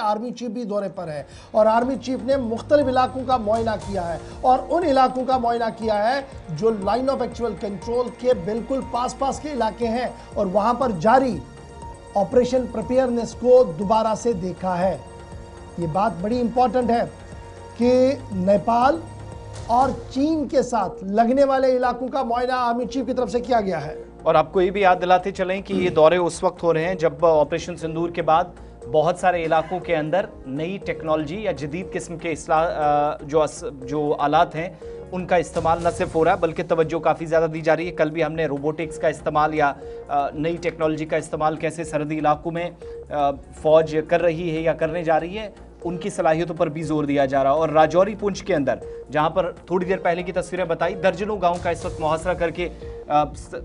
Army chief भी दौरे पर है और आर्मी चीफ ने मुख्तलिफ इलाकों का मुआयना किया है और उन इलाकों का मुआयना किया है जो लाइन ऑफ एक्चुअल कंट्रोल के बिल्कुल पास पास के इलाके हैं और वहां पर जारी ऑपरेशन प्रिपेयरनेस को दोबारा से देखा है। ये बात बड़ी इंपॉर्टेंट है कि नेपाल और चीन के साथ लगने वाले इलाकों का मुआयना आर्मी चीफ की तरफ से किया गया है। और आपको ये भी याद दिलाते चलें कि ये दौरे उस वक्त हो रहे हैं जब ऑपरेशन सिंदूर के बाद बहुत सारे इलाकों के अंदर नई टेक्नोलॉजी या जदीद किस्म के जो आलात हैं उनका इस्तेमाल न सिर्फ हो रहा है बल्कि तवज्जो काफ़ी ज़्यादा दी जा रही है। कल भी हमने रोबोटिक्स का इस्तेमाल या नई टेक्नोलॉजी का इस्तेमाल कैसे सरहदी इलाकों में फ़ौज कर रही है या करने जा रही है उनकी सलाहियतों पर भी जोर दिया जा रहा है। और राजौरी पुंछ के अंदर जहां पर थोड़ी देर पहले की तस्वीरें बताई, दर्जनों गांव का इस वक्त मुहासरा करके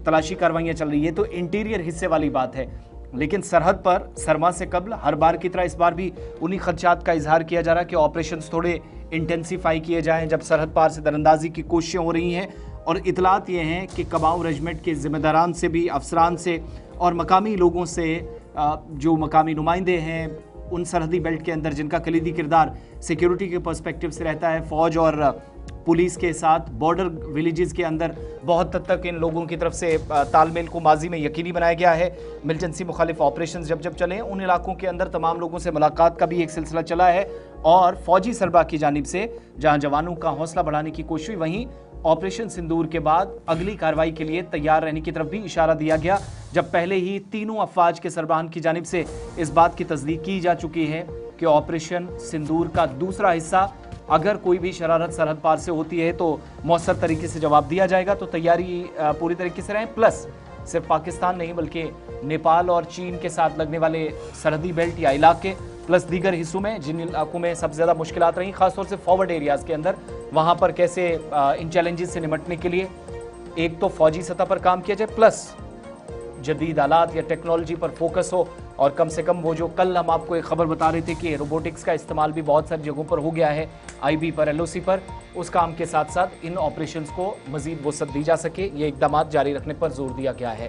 तलाशी कार्रवाइयां चल रही है। तो इंटीरियर हिस्से वाली बात है, लेकिन सरहद पर सरमा से कबल हर बार की तरह इस बार भी उन्हीं खदशात का इजहार किया जा रहा है कि ऑपरेशंस थोड़े इंटेंसीफाई किए जाएं जब सरहद पार से दरअंदाजी की कोशिशें हो रही हैं। और इतलात ये हैं कि कबाऊ रेजिमेंट के जिम्मेदारान से भी, अफसरान से और मकामी लोगों से, जो मकामी नुमाइंदे हैं उन सरहदी बेल्ट के अंदर जिनका कलीदी किरदार सिक्योरिटी के पर्सपेक्टिव से रहता है, फ़ौज और पुलिस के साथ बॉर्डर विलेजेस के अंदर बहुत हद तक इन लोगों की तरफ से तालमेल को माजी में यकीनी बनाया गया है। मिलिटेंसी मुखालिफ ऑपरेशंस जब चले उन इलाकों के अंदर तमाम लोगों से मुलाकात का भी एक सिलसिला चला है और फौजी सरबराह की जानिब से जहां जवानों का हौसला बढ़ाने की कोशिश हुई, वहीं ऑपरेशन सिंदूर के बाद अगली कार्रवाई के लिए तैयार रहने की तरफ भी इशारा दिया गया, जब पहले ही तीनों अफवाज के सरबराहान की जानिब से इस बात की तस्दीक की जा चुकी है कि ऑपरेशन सिंदूर का दूसरा हिस्सा अगर कोई भी शरारत सरहद पार से होती है तो मौसर तरीके से जवाब दिया जाएगा। तो तैयारी पूरी तरीके से रहे। प्लस सिर्फ पाकिस्तान नहीं बल्कि नेपाल और चीन के साथ लगने वाले सरहदी बेल्ट या इलाके प्लस दीगर हिस्सों में जिन इलाकों में सबसे ज़्यादा मुश्किलात रही, खासतौर से फॉरवर्ड एरियाज़ के अंदर, वहाँ पर कैसे इन चैलेंजेस से निपटने के लिए एक तो फौजी सतह पर काम किया जाए, प्लस जदीद आलात या टेक्नोलॉजी पर फोकस हो। और कम से कम वो जो कल हम आपको एक खबर बता रहे थे कि रोबोटिक्स का इस्तेमाल भी बहुत सारी जगहों पर हो गया है, आईबी पर, एलओसी पर, उस काम के साथ साथ इन ऑपरेशंस को मजीद वसअत दी जा सके, ये इकदाम जारी रखने पर जोर दिया गया है।